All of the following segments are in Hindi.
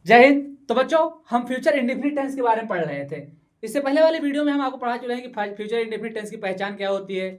जय हिंद। तो बच्चों, हम फ्यूचर इंडेफिनिट टेंस के बारे में पढ़ रहे थे। इससे पहले वाली वीडियो में हम आपको पढ़ा चुके हैं कि फ्यूचर इंडेफिनिट टेंस की पहचान क्या होती है,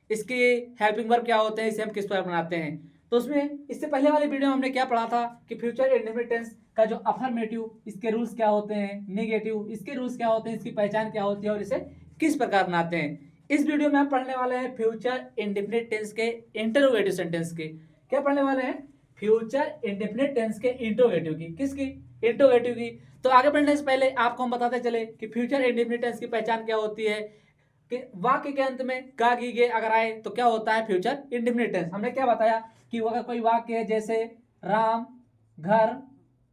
इसके हेल्पिंग वर्ब क्या होते हैं, इसे हम किस प्रकार बनाते हैं। तो उसमें इससे पहले वाली वीडियो में हमने क्या पढ़ा था कि फ्यूचर इंडेफिनिट टेंस का जो अफर्मेटिव, इसके रूल्स क्या होते हैं, नेगेटिव इसके रूल्स क्या होते हैं, इसकी पहचान क्या होती है और इसे किस प्रकार बनाते हैं। इस वीडियो में हम पढ़ने वाले हैं फ्यूचर इंडेफिनिट टेंस के इंटरोगेटिव सेंटेंस के। क्या पढ़ने वाले हैं? फ्यूचर इंडेफिनिट टेंस के इंटरोगेटिव की। किसकी? इंटरोगेटिव की। तो आगे बढ़ने से पहले आपको हम बताते चले कि फ्यूचर इंडेफिनिट टेंस की पहचान क्या होती है कि वाक्य के अंत में गा गी गे अगर आए तो क्या होता है फ्यूचर इंडेफिनिट टेंस। हमने क्या बताया कि अगर कोई वाक्य है जैसे राम घर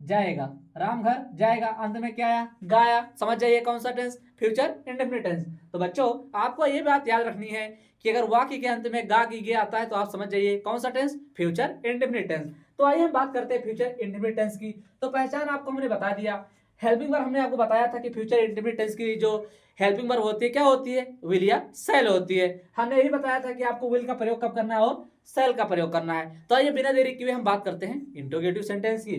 जाएगा, राम घर जाएगा, अंत में क्या आया? गाया। समझ जाइए कौन सा टेंस? Future indefinite tense. तो बच्चों, आपको ये बात याद रखनी है कि अगर वाक्य के अंत में गा गी गे आता है तो आप समझ जाइए कौन सा टेंस? Future indefinite tense. तो आइए हम बात करते हैं फ्यूचर इंडेफिनिट टेंस की। तो पहचान आपको हमने बता दिया। हेल्पिंग वर्ब हमने आपको बताया था कि फ्यूचर इंडेफिनिट टेंस की जो हेल्पिंग वर्ब होती है क्या होती है? विल या शैल होती है। हमने यही बताया था कि आपको विल का प्रयोग कब करना है और शैल का प्रयोग करना है। तो आइए बिना देरी किए हम बात करते हैं इंट्रोगेटिव सेंटेंस की।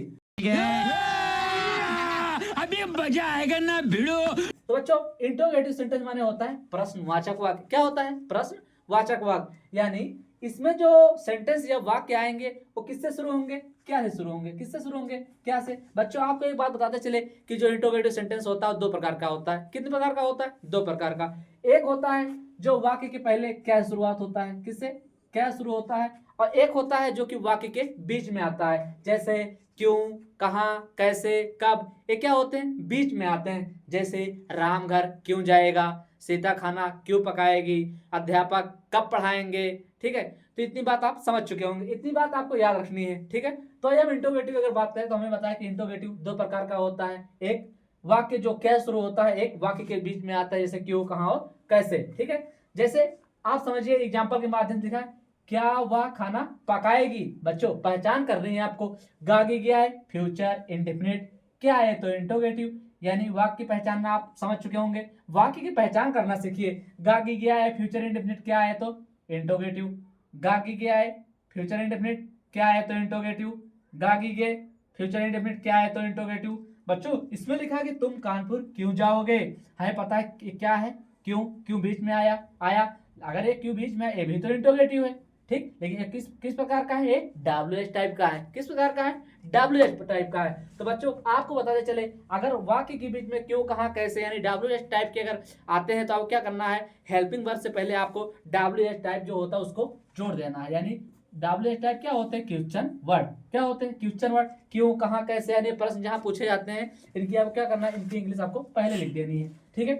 अभी मजा आएगा ना भिड़ो। तो बच्चों, इंट्रोगेटिव सेंटेंस माने होता है प्रश्नवाचक वाक्य। क्या होता है? प्रश्नवाचक वाक्य। यानी इसमें जो सेंटेंस या वाक्य आएंगे वो किससे शुरू होंगे? क्या से शुरू होंगे? किससे शुरू होंगे? क्या से? बच्चों, आपको एक बात बताते चले कि जो इंट्रोगेटिव सेंटेंस होता है दो प्रकार का होता है। कितने प्रकार का होता है? दो प्रकार का। एक होता है जो वाक्य के पहले क्या शुरुआत होता है, किससे? क्या शुरू होता है। और एक होता है जो कि वाक्य के बीच में आता है, जैसे क्यों, कहां, कैसे, कब। ये क्या होते हैं? बीच में आते हैं। जैसे राम घर क्यों जाएगा, सीता खाना क्यों पकाएगी, अध्यापक कब पढ़ाएंगे। ठीक है, तो इतनी बात आप समझ चुके होंगे, इतनी बात आपको याद रखनी है। ठीक है, तो अब इंट्रोगेटिव अगर बात करें तो हमें बताया कि इंट्रोगेटिव दो प्रकार का होता है। एक वाक्य जो क्या शुरू होता है, एक वाक्य के बीच में आता है, जैसे क्यों, कहां और कैसे। ठीक है, जैसे आप समझिए एग्जाम्पल के माध्यम से दिखाएं। क्या वह खाना पकाएगी? बच्चों, पहचान कर रही है आपको। गागी गया है फ्यूचर इंडेफिनिट, क्या है तो इंट्रोगेटिव। यानी वाक्य की पहचान में आप समझ चुके होंगे। वाक्य की पहचान करना सीखिए। गागी गया है फ्यूचर इंडेफिनिट, क्या है तो इंट्रोगेटिव। गागी गया है फ्यूचर इंडेफिनिट, क्या है तो इंट्रोगेटिव। गागी गे फ्यूचर इंडेफिनिट, क्या है तो इंट्रोगेटिव। बच्चों, इसमें लिखा है कि तुम कानपुर क्यों जाओगे। हमें पता है कि क्या है क्यों। क्यों बीच में आया आया अगर ये क्यों बीच में, ये भी तो इंट्रोगेटिव है। ठीक, लेकिन ये किस किस प्रकार का है? ये डब्ल्यू एच टाइप का है। किस प्रकार का है? डब्ल्यू एच टाइप का है। तो बच्चों, आपको बताते चले अगर वाक्य के बीच में क्यों, कहां, कैसे यानी डब्ल्यू एच टाइप के अगर आते हैं तो आपको क्या करना है? हेल्पिंग वर्ब से पहले आपको डब्ल्यू एच टाइप जो होता है उसको जोड़ देना है। यानी डब्ल्यू एच टाइप क्या होते हैं? Question word. क्या होते हैं? Question word. क्यों, कहां, कैसे यानी प्रश्न जहां पूछे जाते हैं, इनकी आपको क्या करना है? इनकी इंग्लिश आपको पहले लिख देनी है। ठीक है,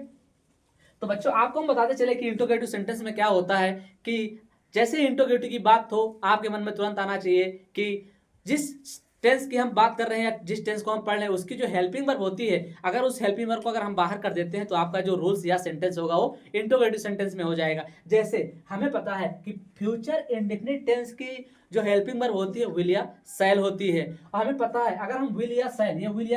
तो बच्चों आपको हम बताते चले कि इंट्रोगेटिव सेंटेंस में क्या होता है कि जैसे इंट्रोगेटिव की बात हो आपके मन में तुरंत आना चाहिए कि जिस टेंस की हम बात कर रहे हैं, जिस टेंस को हम पढ़ रहे हैं, उसकी जो हेल्पिंग वर्ब होती है, अगर उस हेल्पिंग वर्ब को अगर हम बाहर कर देते हैं तो आपका जो रूल्स या सेंटेंस होगा वो इंट्रोगेटिव सेंटेंस में हो जाएगा। जैसे हमें पता है कि फ्यूचर इंडेफिनिट टेंस की जो हेल्पिंग वर्ब होती है विल या शैल होती है। और हमें पता है अगर हम विल या शैल, ये विल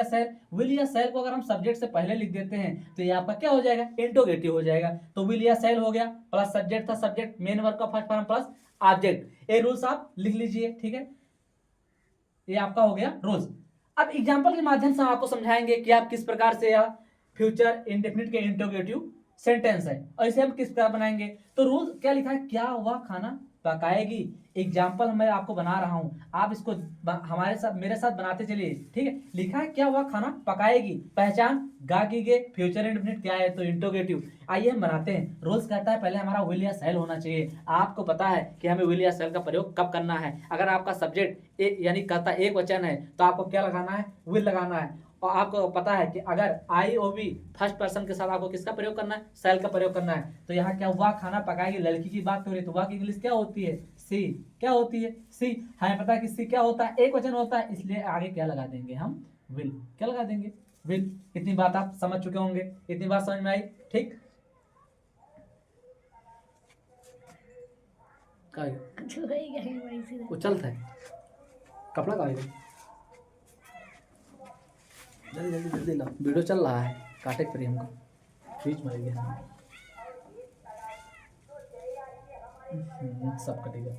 या शैल को अगर हम सब्जेक्ट से पहले लिख देते हैं तो ये आपका क्या हो जाएगा? इंट्रोगेटिव हो जाएगा। तो विल या शैल हो गया, प्लस सब्जेक्ट था, सब्जेक्ट मेन वर्ब का फर्स्ट फॉर्म प्लस ऑब्जेक्ट। ये रूल्स आप लिख लीजिए। ठीक है, ये आपका हो गया रूल्स। अब एग्जांपल के माध्यम से हम आपको समझाएंगे कि आप किस प्रकार से यह फ्यूचर इंडेफिनिट के इंट्रोगेटिव सेंटेंस है और इसे हम किस प्रकार बनाएंगे। तो रूल क्या लिखा है? क्या वह खाना पकाएगी। एग्जाम्पल मैं आपको बना रहा हूं, आप इसको हमारे साथ, मेरे साथ बनाते चलिए। ठीक है, लिखा है क्या वह खाना पकाएगी। पहचान गागी गे फ्यूचर इंडेफिनिट, क्या है तो इंट्रोगेटिव। आइए हम बनाते हैं। रूल्स कहता है पहले हमारा विल या शैल होना चाहिए। आपको पता है कि हमें विल या शैल का प्रयोग कब करना है। अगर आपका सब्जेक्ट यानी कहता एक वचन है तो आपको क्या लगाना है? विल लगाना है। और आपको पता है कि अगर आई ओ वी फर्स्ट पर्सन के साथ आपको किसका प्रयोग करना है? शैल का प्रयोग करना है। तो यहाँ क्या हुआ? खाना पकाएगी, लड़की की बात हो रही है तो वह की इंग्लिश क्या होती है? सी। क्या होती है? सी। हमें पता है कि सी क्या होता है? एक वचन होता है, इसलिए आगे क्या लगा देंगे हम? विल। क्या लगा देंगे? विल। इतनी बात आप समझ चुके होंगे, इतनी बात समझ में आई। ठीक, उछलता है कपड़ा का जल्दी जल्दी जल्दी लो, वीडियो चल रहा है, काटे पड़ी हमको, बीच मर गया। सब कटेगा,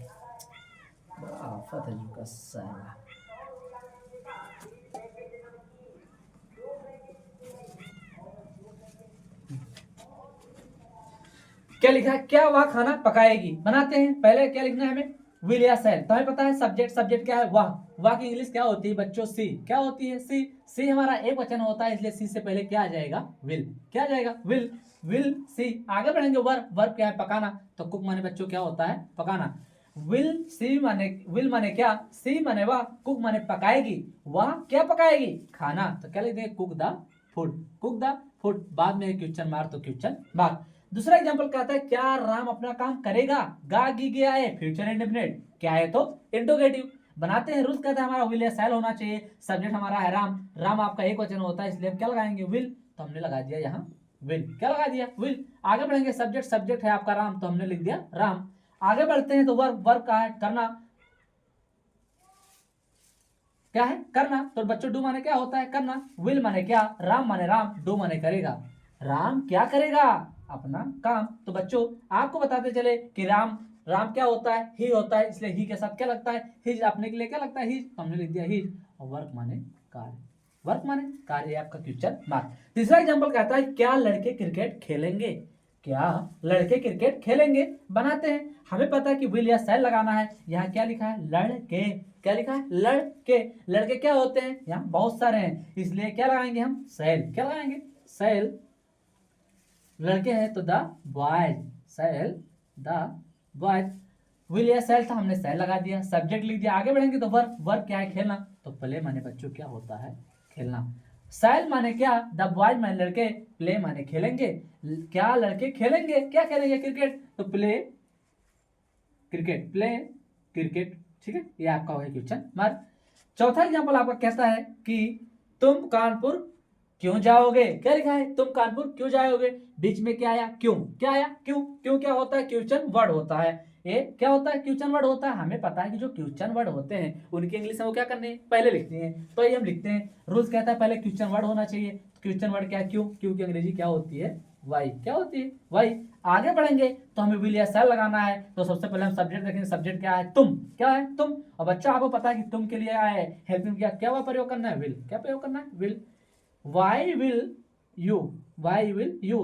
बड़ा आफत है जो का साला। क्या लिखा है, क्या वह खाना पकाएगी। बनाते हैं, पहले क्या लिखना है हमें, विल या शैल। तो हमें पता है सब्जेक्ट, सब्जेक्ट क्या है, वह की इंग्लिश क्या होती है बच्चों, सी। क्या होती है, सी। सी हमारा एक वचन होता है, इसलिए सी से पहले क्या आ जाएगा, विल। क्या आ जाएगा, विल। Will see. आगे बढ़ेंगे, वर्ब। वर्ब क्या है, पकाना। तो कुक माने बच्चों क्या होता है, पकाना। विल सी माने, विल माने क्या, सी माने वह, कुक माने पकाएगी। वह क्या पकाएगी, खाना। तो क्या लिख देंगे, cook the food. Cook the food. बाद में क्वेश्चन मार्क, तो क्वेश्चन मार्क। दूसरा एग्जांपल कहता है, क्या राम अपना काम करेगा। गा गी गया है, फ्यूचर इंडेफिनिट। क्या है, तो इंट्रोगेटिव। बनाते हैं, रूल्स कहता है हमारा विल या शैल होना चाहिए। सब्जेक्ट हमारा है राम। राम आपका एक वचन होता है, इसलिए हम क्या लगाएंगे, विल। तो हमने लगा दिया यहाँ विल। क्या लगा दिया, विल। आगे बढ़ेंगे, सब्जेक्ट, सब्जेक्ट है आपका राम, तो हमने लिख दिया राम। आगे बढ़ते हैं, तो वर्ब। वर्ब का है करना। क्या है, करना। तो बच्चों डू माने क्या होता है, करना। विल माने क्या, राम माने राम, डू माने करेगा। राम क्या करेगा, अपना काम। तो बच्चों आपको बताते चले कि राम, राम क्या होता है, ही होता है, इसलिए ही के साथ क्या लगता है, हिज। अपने के लिए क्या लगता है, हिज। हमने लिख दिया हिज। और वर्क माने कार्य। वर्क माने कार्य, आपका क्वेश्चन मार्क। तीसरा एग्जांपल कहता है, क्या लड़के क्रिकेट खेलेंगे। क्या लड़के क्रिकेट खेलेंगे। बनाते हैं, हमें पता है कि विल या शैल लगाना है। यहाँ क्या लिखा है, लड़के। क्या लिखा है, लड़के। लड़के क्या होते हैं, यहाँ बहुत सारे हैं, इसलिए क्या लगाएंगे हम, शैल। क्या लगाएंगे, शैल। लड़के हैं तो the boys, shall the boys. Will या शैल था, हमने शैल लगा दिया, सब्जेक्ट लिख दिया। आगे बढ़ेंगे तो वर्ब। वर्ब क्या है, खेलना। तो प्ले माने बच्चों क्या होता है, खेलना। शैल माने क्या, द बॉयज माने लड़के, प्ले माने खेलेंगे। क्या लड़के खेलेंगे, क्या खेलेंगे, क्रिकेट। तो प्ले क्रिकेट, प्ले क्रिकेट। ठीक है, ये आपका होगा क्वेश्चन मार्क। चौथा एग्जांपल आपका कहता है कि तुम कानपुर क्यों जाओगे। क्या लिखा है, तुम कानपुर क्यों जाओगे। बीच में क्या आया, क्यों। क्या आया, क्यों। क्यों क्या होता है, क्वेश्चन वर्ड होता है। ये क्या होता है, क्वेश्चन वर्ड होता है। हमें पता है कि जो क्वेश्चन वर्ड होते हैं उनकी इंग्लिश में वो क्या करने हैं, पहले लिखते हैं। तो ये हम लिखते हैं, रूल्स कहता है पहले क्वेश्चन वर्ड होना चाहिए। क्वेश्चन वर्ड क्या है, क्यों। क्यों की अंग्रेजी क्या होती है, वाई। क्या होती है, वाई। आगे बढ़ेंगे तो हमें विल या शैल लगाना है। तो सबसे पहले हम सब्जेक्ट देखेंगे, सब्जेक्ट क्या है, तुम। क्या है, तुम। और बच्चा आपको पता है कि तुम के लिए आया है, हेल्पिंग क्या, क्या वह प्रयोग करना है, विल। क्या प्रयोग करना है, will. Why will you, why will you.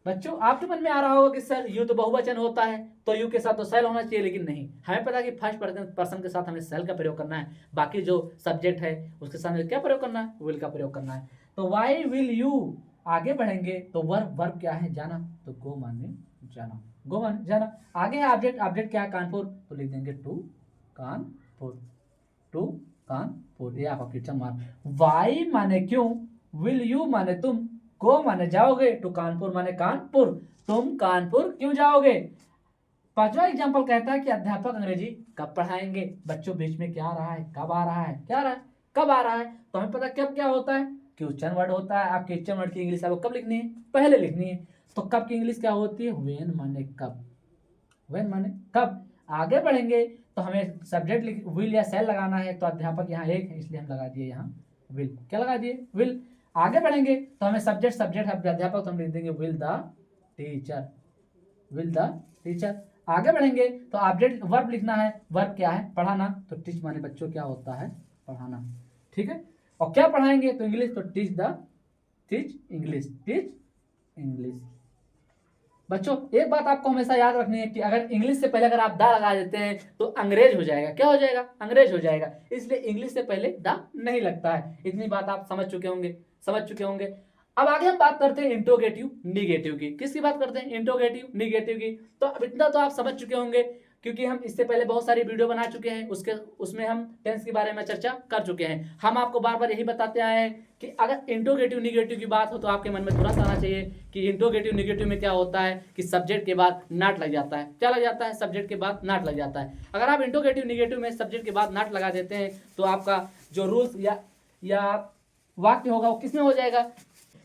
बच्चों आपके मन में आ रहा होगा कि सर यू तो बहुवचन होता है, तो यू के साथ तो सेल होना चाहिए, लेकिन नहीं, हमें पता है कि फर्स्ट पर्सन के साथ हमें सेल का प्रयोग करना है। बाकी जो सब्जेक्ट है उसके साथ हमें क्या प्रयोग करना है, विल का प्रयोग करना है। तो वाई विल यू। आगे बढ़ेंगे तो वर्ब। वर्ब क्या है, जाना। तो गो माने जाना, गो माने जाना। आगे है ऑब्जेक्ट। ऑब्जेक्ट क्या है, कानपुर। तो लिख देंगे टू कानपुर, टू कानपुर। ये आपका क्वेश्चन मार्क। वाई माने क्यों, विल यू माने तुम, गो माने जाओगे, टू कानपुर माने कानपुर। तुम कानपुर क्यों जाओगे। पांचवा एग्जांपल कहता है कि अध्यापक अंग्रेजी कब पढ़ाएंगे। बच्चों बीच में क्या आ रहा है, कब आ रहा है, क्या आ रहा है, कब आ रहा है। तो हमें पता कब क्या होता है, क्वेश्चन वर्ड होता है। आप क्वेश्चन वर्ड की इंग्लिश आपको कब लिखनी है, पहले लिखनी है। तो कब की इंग्लिश क्या होती है, वेन माने कब, वेन माने कब। आगे बढ़ेंगे तो हमें सब्जेक्ट विल या सेल लगाना है। तो अध्यापक यहाँ एक है, इसलिए हम लगा दिए यहाँ विल। क्या लगा दिए, विल। आगे बढ़ेंगे तो हमें सब्जेक्ट, सब्जेक्ट अध्यापक, तो हम लिख देंगे will the teacher, will the teacher. आगे बढ़ेंगे तो ऑब्जेक्ट वर्ब लिखना है। वर्ब क्या है, पढ़ाना। तो टीच माने बच्चों क्या होता है, पढ़ाना। ठीक है, और क्या पढ़ाएंगे, तो इंग्लिश। तो teach the, teach English, teach English. बच्चों एक बात आपको हमेशा याद रखनी है कि अगर इंग्लिश से पहले अगर आप दा लगा देते हैं तो अंग्रेज हो जाएगा। क्या हो जाएगा, अंग्रेज हो जाएगा। इसलिए इंग्लिश से पहले दा नहीं लगता है। इतनी बात आप समझ चुके होंगे, समझ चुके होंगे। अब आगे हम बात करते हैं इंट्रोगेटिव निगेटिव की। किसकी बात करते हैं, इंट्रोगेटिव निगेटिव की। तो अब इतना तो आप समझ चुके होंगे, क्योंकि हम इससे पहले बहुत सारी वीडियो बना चुके हैं, उसमें हम टेंस के बारे में चर्चा कर चुके हैं। हम आपको बार बार यही बताते आए हैं कि अगर इंट्रोगेटिव निगेटिव की बात हो तो आपके मन में थोड़ा सा आना चाहिए कि इंट्रोगेटिव निगेटिव में क्या होता है कि सब्जेक्ट के बाद नाट लग जाता है। क्या लग जाता है, सब्जेक्ट के बाद नाट लग जाता है। अगर आप इंट्रोगेटिव निगेटिव में सब्जेक्ट के बाद नाट लगा देते हैं तो आपका जो रूल्स या वाक्य होगा वो किसमें हो जाएगा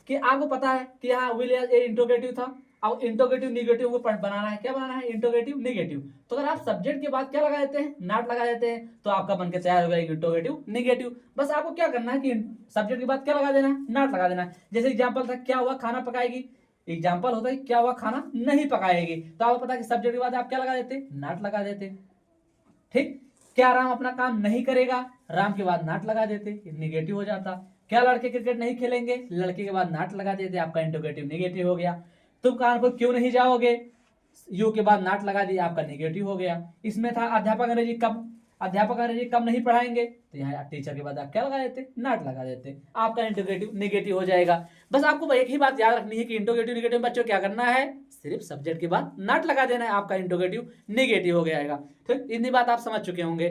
कि आपको पता है कि यहाँ विल इंट्रोगेटिव था, अब इंट्रोगेटिव निगेटिव को बनाना है। क्या बनाना है, इंट्रोगेटिव निगेटिव। तो अगर आप सब्जेक्ट के बाद क्या लगा देते हैं, नॉट लगा देते हैं, तो आपका बनकर तैयार हो गया इंट्रोगेटिव निगेटिव। बस आपको क्या करना है कि सब्जेक्ट के बाद क्या लगा देना है, नॉट लगा देना है। जैसे एग्जांपल था, क्या हुआ खाना पकाएगी। एग्जांपल होता है क्या हुआ खाना नहीं पकाएगी, तो आपको पता है कि सब्जेक्ट के बाद आप क्या लगा देते, नॉट लगा देते। ठीक, क्या राम अपना काम नहीं करेगा, राम के बाद नॉट लगा देते, निगेटिव हो जाता। क्या लड़के क्रिकेट नहीं खेलेंगे, लड़के के बाद नॉट लगा देते, आपका इंट्रोगेटिव निगेटिव हो गया। तुम कानपुर क्यों नहीं जाओगे, यू के बाद नॉट लगा दिया, आपका नेगेटिव हो गया। इसमें था अध्यापक अंग्रेजी कम नहीं पढ़ाएंगे, तो यहाँ टीचर के बाद आप क्या लगा देते, नॉट लगा देते, आपका इंटरोगेटिव नेगेटिव हो जाएगा। बस आपको एक ही बात याद रखनी है कि इंटरोगेटिव नेगेटिव बच्चों क्या करना है, सिर्फ सब्जेक्ट के बाद नॉट लगा देना है, आपका इंटरोगेटिव नेगेटिव हो जाएगा। ठीक, इतनी बात आप समझ चुके होंगे।